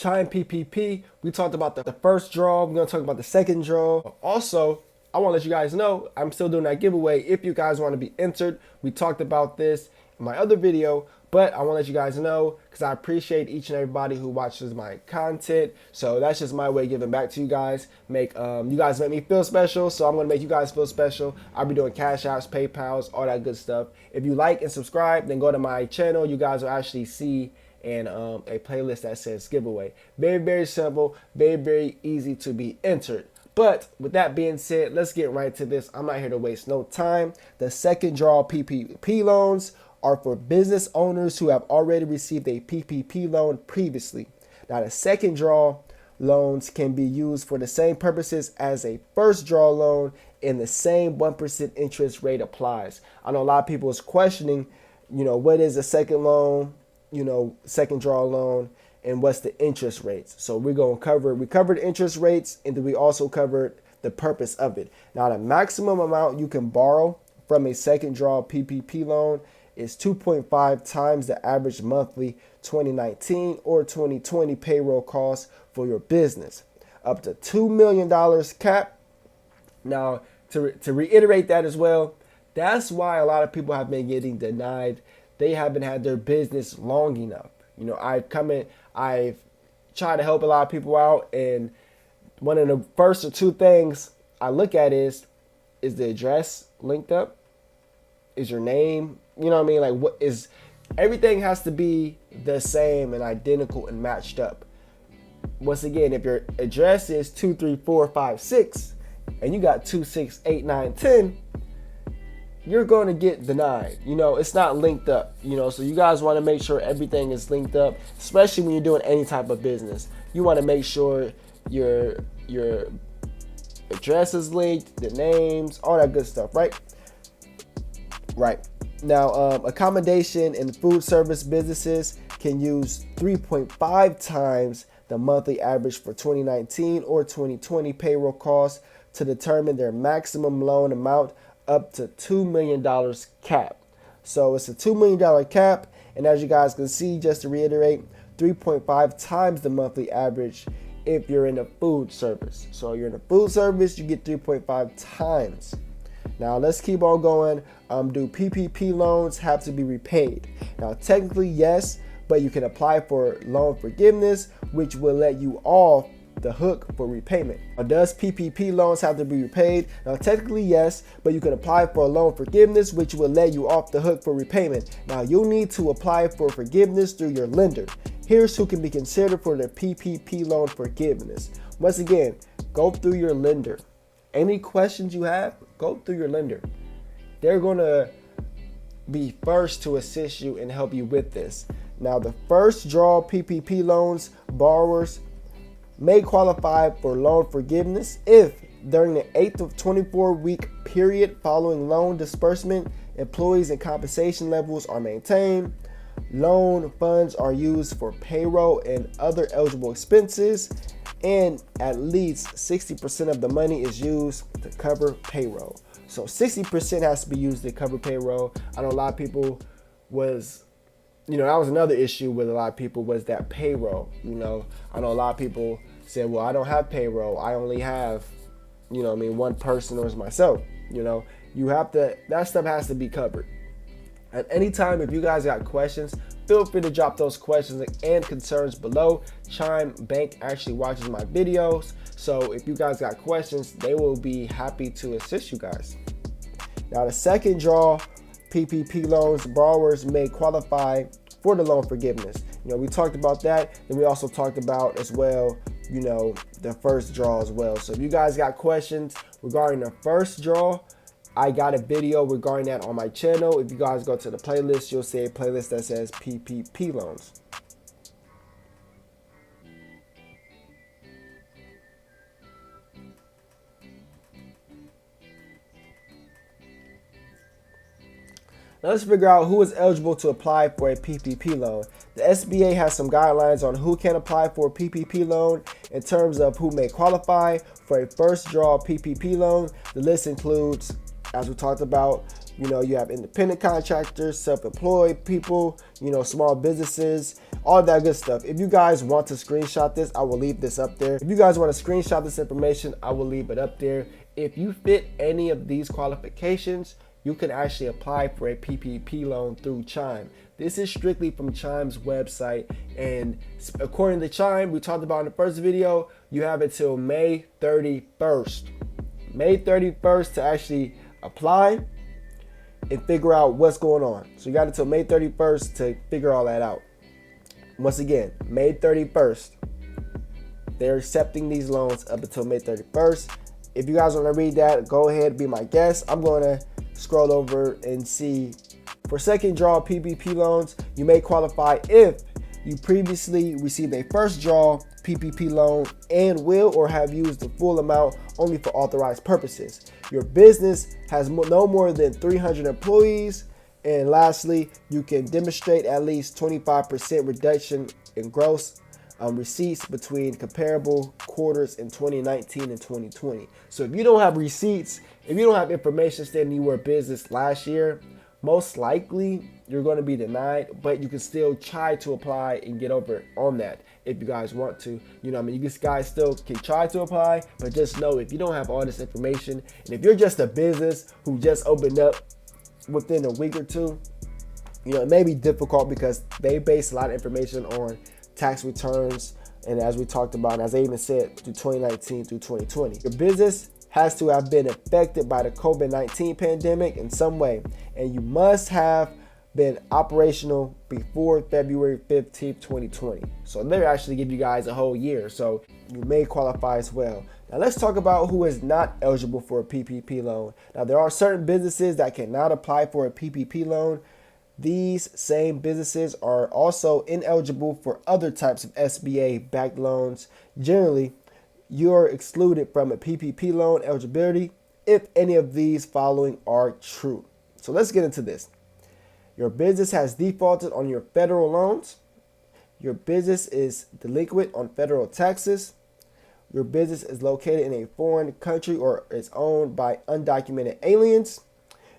Chime PPP, we talked about the first draw. We're going to talk about the second draw. Also, I want to let you guys know I'm still doing that giveaway if you guys want to be entered. We talked about this in my other video, but I want to let you guys know because I appreciate each and everybody who watches my content. So that's just my way of giving back to you guys. You guys make me feel special, so I'm going to make you guys feel special. I'll be doing cash apps, PayPals, all that good stuff. If you like and subscribe, then go to my channel. You guys will actually see and a playlist that says giveaway. Very, very simple, very, very easy to be entered. But with that being said, let's get right to this. I'm not here to waste no time. The second draw PPP loans are for business owners who have already received a PPP loan previously. Now, the second draw loans can be used for the same purposes as a first draw loan, and the same 1% interest rate applies. I know a lot of people is questioning, what is a second loan, second draw loan, and what's the interest rates. So we covered interest rates, and then we also covered the purpose of it. Now, the maximum amount you can borrow from a second draw PPP loan is 2.5 times the average monthly 2019 or 2020 payroll costs for your business, up to $2 million cap. Now, to reiterate that as well, that's why a lot of people have been getting denied. They haven't had their business long enough. I've tried to help a lot of people out, and one of the first or two things I look at is the address linked up? Is your name, like what is, everything has to be the same and identical and matched up. Once again, if your address is 23456 and you got 268 you're going to get denied. It's not linked up, so you guys want to make sure everything is linked up, especially when you're doing any type of business. You want to make sure your address is linked, the names, all that good stuff, right? Right. Now, accommodation and food service businesses can use 3.5 times the monthly average for 2019 or 2020 payroll costs to determine their maximum loan amount, up to $2 million cap. So it's a $2 million cap, and as you guys can see, just to reiterate, 3.5 times the monthly average if you're in the food service. So you're in the food service, you get 3.5 times. Now let's keep on going. Do PPP loans have to be repaid? Now technically yes, but you can apply for loan forgiveness, which will let you off the hook for repayment. Now, does PPP loans have to be repaid? Now technically yes, but you can apply for a loan forgiveness, which will let you off the hook for repayment. Now you'll need to apply for forgiveness through your lender. Here's who can be considered for the PPP loan forgiveness. Once again, go through your lender. Any questions you have, go through your lender. They're going to be first to assist you and help you with this. Now, the first draw PPP loans borrowers may qualify for loan forgiveness if during the 8th of 24-week period following loan disbursement, employees and compensation levels are maintained, loan funds are used for payroll and other eligible expenses, and at least 60% of the money is used to cover payroll. So 60% has to be used to cover payroll. I know a lot of people that was another issue with a lot of people was that payroll. I know a lot of people said, well, I don't have payroll. I only have, one person, or it's myself. That stuff has to be covered. At any time, if you guys got questions, feel free to drop those questions and concerns below. Chime Bank actually watches my videos, so if you guys got questions, they will be happy to assist you guys. Now, the second draw PPP loans borrowers may qualify for the loan forgiveness. We talked about that, and we also talked about as well, the first draw as well. So if you guys got questions regarding the first draw, I got a video regarding that on my channel. If you guys go to the playlist, you'll see a playlist that says PPP loans. Now let's figure out who is eligible to apply for a PPP loan. The SBA has some guidelines on who can apply for a PPP loan in terms of who may qualify for a first draw PPP loan. The list includes, as we talked about, You know, you have independent contractors, self-employed people, you know, small businesses, all that good stuff. If you guys want to screenshot this, I will leave this up there. If you guys want to screenshot this information, I will leave it up there. If you fit any of these qualifications, you can actually apply for a PPP loan through Chime. This is strictly from Chime's website, and according to Chime, we talked about in the first video, you have until May 31st. May 31st to actually apply and figure out what's going on. So you got until May 31st to figure all that out. Once again, May 31st. They're accepting these loans up until May 31st. If you guys want to read that, go ahead, be my guest. I'm going to scroll over and see. For second draw PPP loans, you may qualify if you previously received a first draw PPP loan and will or have used the full amount only for authorized purposes. Your business has no more than 300 employees. And lastly, you can demonstrate at least 25% reduction in gross receipts between comparable quarters in 2019 and 2020. So if you don't have receipts, if you don't have information stating you were a business last year, most likely you're going to be denied, but you can still try to apply and get over on that if you guys want to. You know what I mean? You guys still can try to apply, but just know if you don't have all this information, and if you're just a business who just opened up within a week or two, you know, it may be difficult because they base a lot of information on tax returns, and as we talked about, and as I even said, through 2019 through 2020. Your business has to have been affected by the COVID-19 pandemic in some way, and you must have been operational before February 15th, 2020. So they actually give you guys a whole year, so you may qualify as well. Now let's talk about who is not eligible for a PPP loan. Now there are certain businesses that cannot apply for a PPP loan. These same businesses are also ineligible for other types of SBA backed loans. Generally, you're excluded from a PPP loan eligibility if any of these following are true. So let's get into this. Your business has defaulted on your federal loans. Your business is delinquent on federal taxes. Your business is located in a foreign country or is owned by undocumented aliens.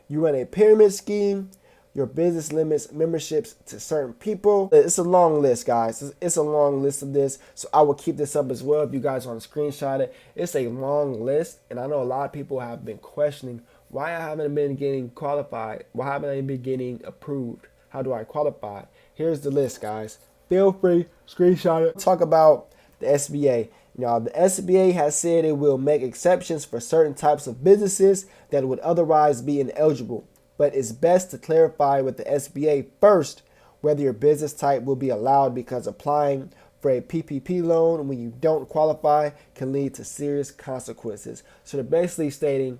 You run a pyramid scheme. Your business limits memberships to certain people. It's a long list, guys. It's a long list of this. So I will keep this up as well if you guys want to screenshot it. It's a long list. And I know a lot of people have been questioning why I haven't been getting qualified. Why haven't I been getting approved? How do I qualify? Here's the list, guys. Feel free, screenshot it. Talk about the SBA. Now, the SBA has said it will make exceptions for certain types of businesses that would otherwise be ineligible. But it's best to clarify with the SBA first whether your business type will be allowed, because applying for a PPP loan when you don't qualify can lead to serious consequences. So they're basically stating,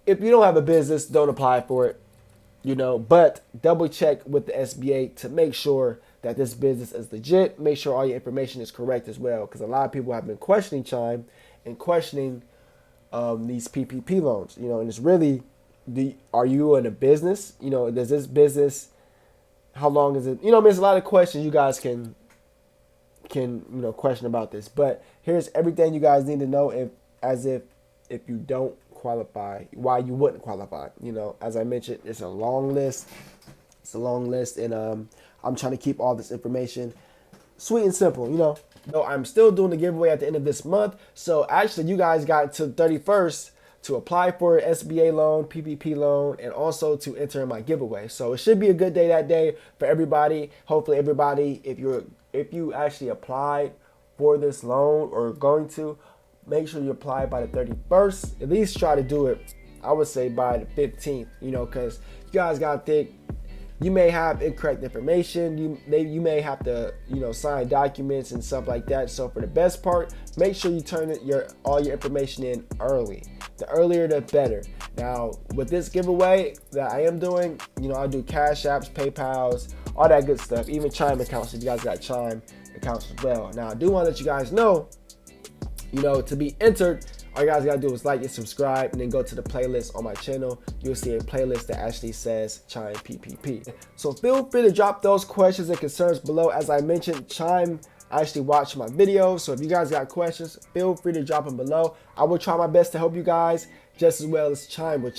if you don't have a business, don't apply for it, you know, but double check with the SBA to make sure that this business is legit. Make sure all your information is correct as well, because a lot of people have been questioning Chime and questioning these PPP loans, you know, and it's really, are you in a business? You know, does this business, how long is it? You know, there's a lot of questions you guys can question about this. But here's everything you guys need to know if you don't qualify, why you wouldn't qualify. You know, as I mentioned, it's a long list. It's a long list, and I'm trying to keep all this information sweet and simple, you know. Though I'm still doing the giveaway at the end of this month. So actually, you guys got to the 31st to apply for an SBA loan, PPP loan, and also to enter in my giveaway. So it should be a good day that day for everybody. Hopefully everybody, if you actually applied for this loan or going to, make sure you apply by the 31st. At least try to do it, I would say, by the 15th, you know, because you guys got to think, you may have incorrect information. You may have to, you know, sign documents and stuff like that. So for the best part, make sure you turn all your information in early. The earlier, the better. Now, with this giveaway that I am doing, you know, I do Cash Apps, PayPals, all that good stuff. Even Chime accounts, if you guys got Chime accounts as well. Now, I do want to let you guys know, you know, to be entered, all you guys gotta do is like and subscribe, and then go to the playlist on my channel. You'll see a playlist that actually says Chime PPP. So feel free to drop those questions and concerns below. As I mentioned, Chime actually watched my videos, so if you guys got questions, feel free to drop them below. I will try my best to help you guys just as well as Chime will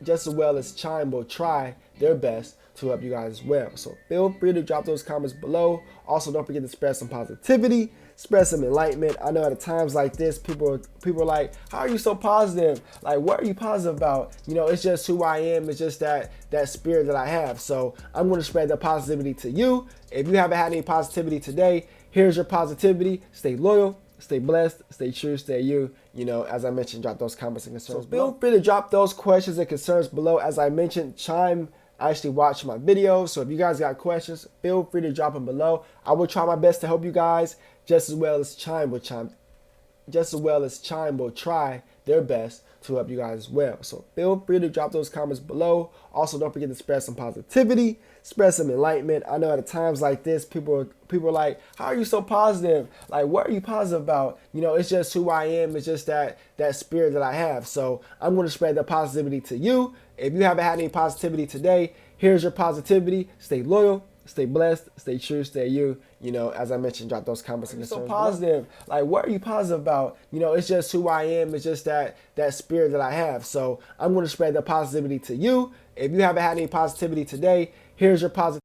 just as well as Chime will try their best to help you guys as well. So feel free to drop those comments below. Also, don't forget to spread some positivity, spread some enlightenment. I know at times like this, people are like, how are you so positive? Like, what are you positive about? You know, it's just who I am. It's just that spirit that I have. So I'm going to spread the positivity to you. If you haven't had any positivity today, here's your positivity. Stay loyal, stay blessed, stay true, stay you. You know, as I mentioned, drop those comments and concerns below. Feel free to drop those questions and concerns below. As I mentioned, Chime actually watch my videos, so if you guys got questions, feel free to drop them below. I will try my best to help you guys, just as well as Chime will try their best to help you guys as well. So feel free to drop those comments below. Also, don't forget to spread some positivity, spread some enlightenment. I know at times like this, people are like, how are you so positive? Like, what are you positive about? You know, it's just who I am. It's just that spirit that I have. So I'm going to spread the positivity to you. If you haven't had any positivity today, here's your positivity. Stay loyal, stay blessed, stay true, stay you. You know, as I mentioned, drop those comments and concerns. So positive. Like, what are you positive about? You know, it's just who I am. It's just that spirit that I have. So I'm going to spread the positivity to you. If you haven't had any positivity today, here's your positivity.